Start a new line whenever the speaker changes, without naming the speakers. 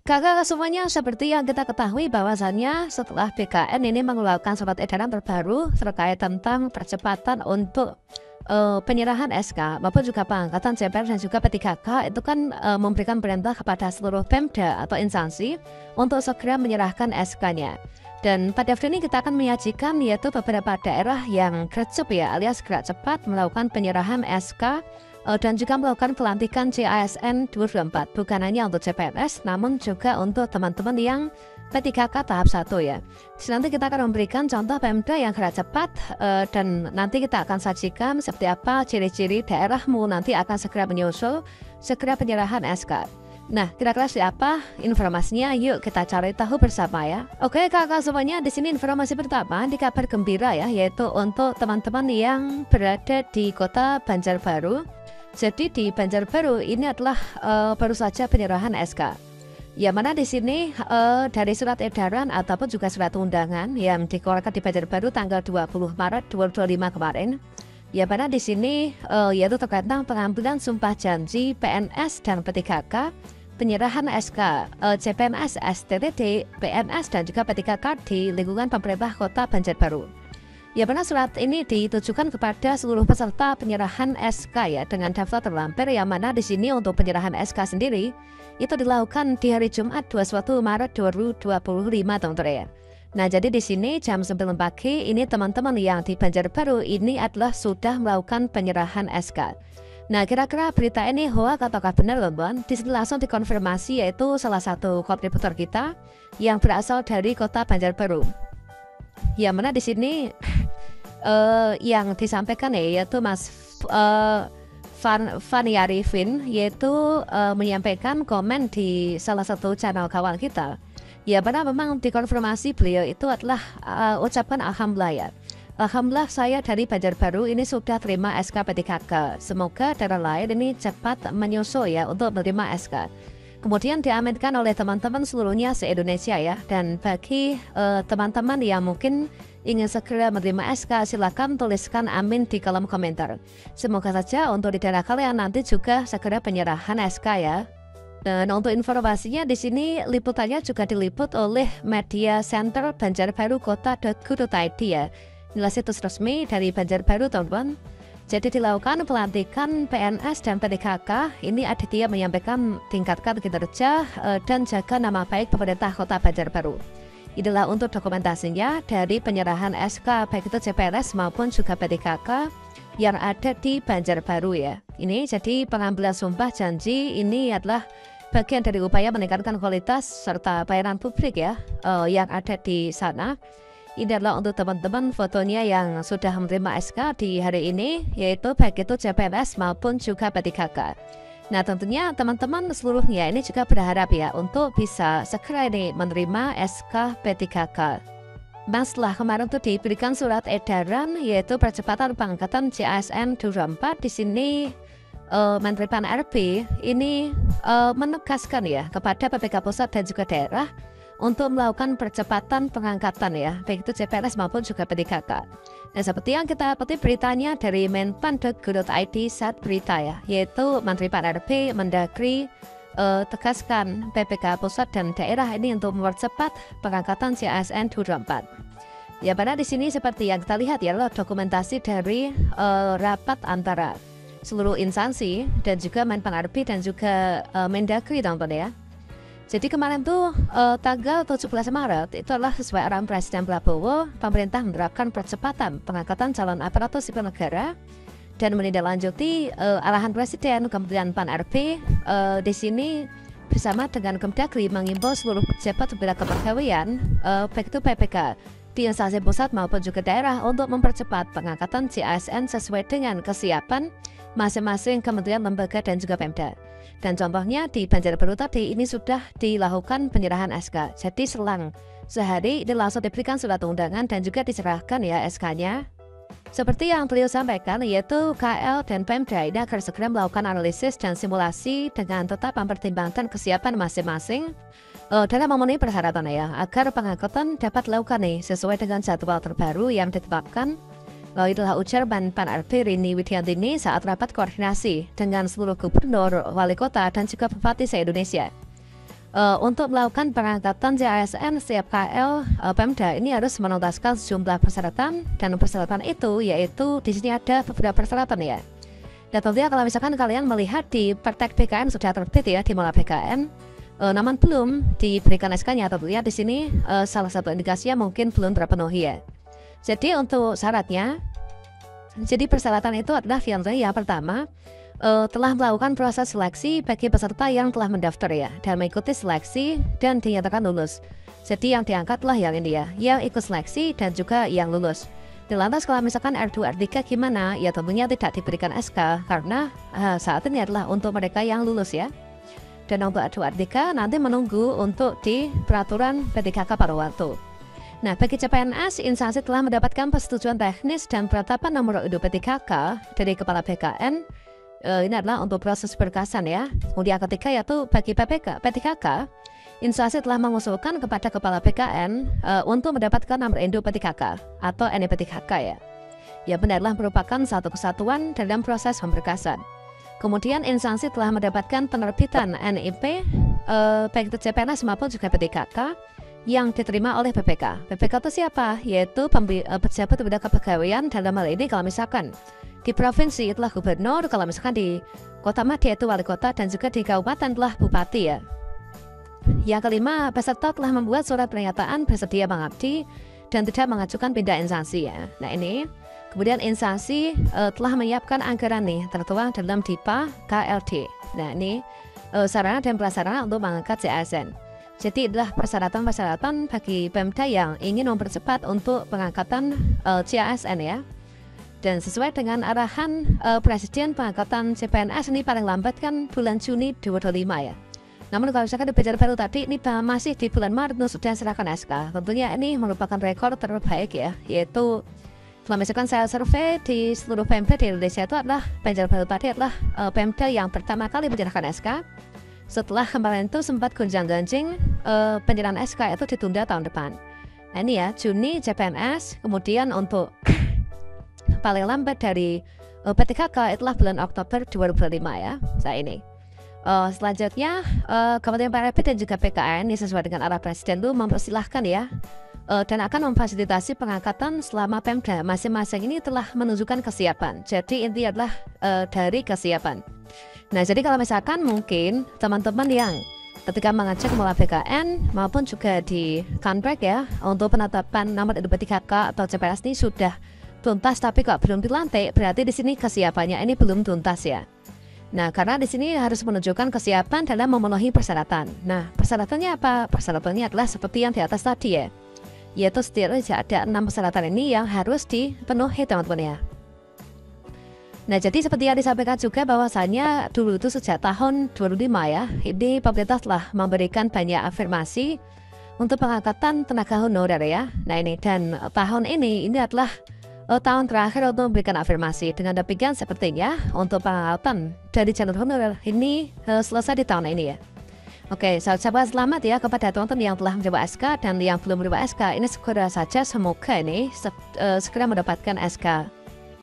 Kakak semuanya, seperti yang kita ketahui bahwasannya setelah BKN ini mengeluarkan surat edaran terbaru terkait tentang percepatan untuk penyerahan SK maupun juga pengangkatan CPR dan juga P3K, itu kan memberikan perintah kepada seluruh Pemda atau instansi untuk segera menyerahkan SK-nya. Dan pada video ini kita akan menyajikan yaitu beberapa daerah yang gercep ya, alias gerak cepat melakukan penyerahan SK dan juga melakukan pelantikan CASN 2024, bukan hanya untuk CPNS namun juga untuk teman-teman yang P3K tahap 1 ya. Nanti kita akan memberikan contoh Pemda yang gerak cepat dan nanti kita akan sajikan seperti apa ciri-ciri daerahmu nanti akan segera menyusul segera penyerahan SK. Nah, kira-kira siapa informasinya? Yuk kita cari tahu bersama ya. Oke kakak semuanya, di sini informasi pertama di kabar gembira ya, yaitu untuk teman-teman yang berada di kota Banjarbaru. Jadi di Banjarbaru ini adalah baru saja penyerahan SK. Ya mana di sini dari surat edaran ataupun juga surat undangan yang dikeluarkan di Banjarbaru tanggal 20 Maret 2025 kemarin. Ya mana di sini yaitu terkait tentang pengambilan sumpah janji PNS dan P3K, penyerahan SK CPNS, STTD, PNS dan juga P3K di lingkungan pemerintah kota Banjarbaru. Ya benar, surat ini ditujukan kepada seluruh peserta penyerahan SK ya dengan daftar terlampir, yang mana di sini untuk penyerahan SK sendiri itu dilakukan di hari Jumat 21 Maret 2025 teman-teman ya. Nah jadi di sini jam 9 pagi ini teman-teman yang di Banjarbaru ini adalah sudah melakukan penyerahan SK. Nah kira-kira berita ini hoax ataukah benar teman-teman? Di sini langsung dikonfirmasi yaitu salah satu kontributor kita yang berasal dari kota Banjarbaru. Yang mana di sini yang disampaikan ya yaitu Mas Fani Arifin, yaitu menyampaikan komen di salah satu channel kawan kita. Ya benar, memang dikonfirmasi beliau itu adalah ucapan alhamdulillah ya. Alhamdulillah saya dari Banjarbaru ini sudah terima SK P3K. Semoga daerah lain ini cepat menyusul ya untuk menerima SK. Kemudian diaminkan oleh teman-teman seluruhnya se-Indonesia ya. Dan bagi teman-teman yang mungkin ingin segera menerima SK, silakan tuliskan amin di kolom komentar. Semoga saja untuk di daerah kalian nanti juga segera penyerahan SK ya. Dan untuk informasinya di sini liputannya juga diliput oleh Media Center Banjarbaru Kota.go.id ya. Inilah situs resmi dari Banjarbaru teman-teman. Jadi dilakukan pelantikan PNS dan P3K. Ini Aditya menyampaikan tingkatkan kinerja dan jaga nama baik pemerintah kota Banjarbaru. Inilah untuk dokumentasinya dari penyerahan SK baik itu CPNS maupun juga P3K yang ada di Banjarbaru ya. Ini jadi pengambilan sumpah janji ini adalah bagian dari upaya meningkatkan kualitas serta pelayanan publik ya yang ada di sana. Ini adalah untuk teman-teman fotonya yang sudah menerima SK di hari ini, yaitu baik itu CPNS maupun juga P3K. Nah tentunya teman-teman seluruhnya ini juga berharap ya untuk bisa segera ini menerima SK P3K. Nah setelah kemarin tuh diberikan surat edaran yaitu percepatan pengangkatan CASN 2024, di sini Menteri Pan-RB ini menegaskan ya kepada PPK pusat dan juga daerah untuk melakukan percepatan pengangkatan ya, baik itu CPNS maupun juga P3K. Nah seperti yang kita petik beritanya dari menpan.go.id saat berita ya, yaitu Menteri Pan-RB Mendagri tegaskan PPK pusat dan daerah ini untuk mempercepat pengangkatan CASN 2024. Ya pada di sini seperti yang kita lihat ya, dokumentasi dari rapat antara seluruh instansi dan juga Menpan-RB dan juga Mendagri teman-teman ya. Jadi kemarin tuh tanggal 17 Maret itu adalah sesuai arahan Presiden Prabowo, pemerintah menerapkan percepatan pengangkatan calon aparatur sipil negara dan menindaklanjuti arahan Presiden. Kemudian Pan-RB di sini bersama dengan Kemdagri mengimbau seluruh pejabat bidang kepegawaian baik itu PPK di instansi pusat maupun juga daerah untuk mempercepat pengangkatan CASN sesuai dengan kesiapan masing-masing kementerian, lembaga dan juga Pemda. Dan contohnya di Banjarbaru tadi ini sudah dilakukan penyerahan SK. Jadi selang sehari ini langsung diberikan surat undangan dan juga diserahkan ya SK-nya. Seperti yang beliau sampaikan yaitu KL dan Pemda ini akan segera melakukan analisis dan simulasi dengan tetap mempertimbangkan kesiapan masing-masing dalam memenuhi persyaratan ya, agar pengangkatan dapat dilakukan nih sesuai dengan jadwal terbaru yang ditetapkan. Itulah ujar Pan-RB Rini Widiantini saat rapat koordinasi dengan seluruh gubernur, wali kota dan juga bupati se-Indonesia. Untuk melakukan pengangkatan CASN setiap KL Pemda ini harus menuntaskan sejumlah persyaratan, dan persyaratan itu yaitu di sini ada beberapa persyaratan ya. Dan tentunya kalau misalkan kalian melihat di Pertek PKN sudah terbit ya di Mola PKN, namun belum diberikan SK-nya, tentunya di sini salah satu indikasinya mungkin belum terpenuhi ya. Jadi untuk syaratnya, jadi persyaratan itu adalah yang pertama, telah melakukan proses seleksi bagi peserta yang telah mendaftar ya, dan mengikuti seleksi dan dinyatakan lulus. Jadi yang diangkatlah yang ini ya, yang ikut seleksi dan juga yang lulus. Dan lantas kalau misalkan R2, R3 gimana? Ya tentunya tidak diberikan SK karena saat ini adalah untuk mereka yang lulus ya. Dan untuk R2, R3 nanti menunggu untuk di peraturan P3K pada waktu. Nah, bagi CPNS, instansi telah mendapatkan persetujuan teknis dan penetapan nomor induk P3K dari Kepala BKN. Ini adalah untuk proses berkasan ya. Kemudian ketiga yaitu bagi P3K, instansi telah mengusulkan kepada Kepala BKN untuk mendapatkan nomor induk P3K atau NIP3K ya. Ya benarlah merupakan satu kesatuan dalam proses pemberkasan. Kemudian instansi telah mendapatkan penerbitan NIP baik itu CPNS maupun juga P3K yang diterima oleh PPK. PPK itu siapa? Yaitu pejabat bidang kepegawaian, dalam hal ini kalau misalkan di provinsi itulah gubernur, kalau misalkan di kota Madya itu wali kota, dan juga di kabupaten telah bupati ya. Yang kelima, peserta telah membuat surat pernyataan bersedia mengabdi dan tidak mengajukan pindah instansi ya. Nah ini, kemudian instansi telah menyiapkan anggaran nih tertuang dalam DIPA KLD. Nah ini sarana dan prasarana untuk mengangkat CASN. Jadi adalah persyaratan-persyaratan bagi Pemda yang ingin mempercepat untuk pengangkatan CASN ya. Dan sesuai dengan arahan Presiden, pengangkatan CPNS ini paling lambat kan bulan Juni 2025 ya. Namun kalau misalkan di BCR baru tadi ini masih di bulan Maret sudah serahkan SK. Tentunya ini merupakan rekor terbaik ya, yaitu kalau misalkan saya survei di seluruh Pemda di Indonesia itu adalah BCR baru tadi adalah Pemda yang pertama kali menyerahkan SK. Setelah kemarin itu sempat gonjang-ganjing penyerahan SK itu ditunda tahun depan. Nah ini ya, Juni CPNS, kemudian untuk paling lambat dari P3K itulah bulan Oktober 2005 ya, saat ini. Selanjutnya Kementerian PRP dan juga PKN ini sesuai dengan arah Presiden itu mempersilahkan ya, dan akan memfasilitasi pengangkatan selama Pemda masing-masing ini telah menunjukkan kesiapan. Jadi inti adalah dari kesiapan. Nah jadi kalau misalkan mungkin teman-teman yang ketika mengecek Mola BKN maupun juga di Kanprek ya, untuk penetapan nomor induk P3K atau CPNS ini sudah tuntas tapi kok belum dilantik, berarti di sini kesiapannya ini belum tuntas ya. Nah, karena di sini harus menunjukkan kesiapan dalam memenuhi persyaratan. Nah, persyaratannya apa? Persyaratannya adalah seperti yang di atas tadi ya, yaitu setidaknya ada 6 persyaratan ini yang harus dipenuhi teman-teman ya. Nah, jadi seperti yang disampaikan juga bahwasannya dulu itu sejak tahun 2005 ya, ini pemerintah telah memberikan banyak afirmasi untuk pengangkatan tenaga honorer ya. Nah ini, dan tahun ini adalah tahun terakhir untuk memberikan afirmasi. Dengan demikian sepertinya untuk pengangkatan dari jalur honorer ini selesai di tahun ini ya. Oke, sahabat selamat ya kepada teman-teman yang telah mencoba SK dan yang belum mencoba SK. Ini segera saja semoga ini segera mendapatkan SK.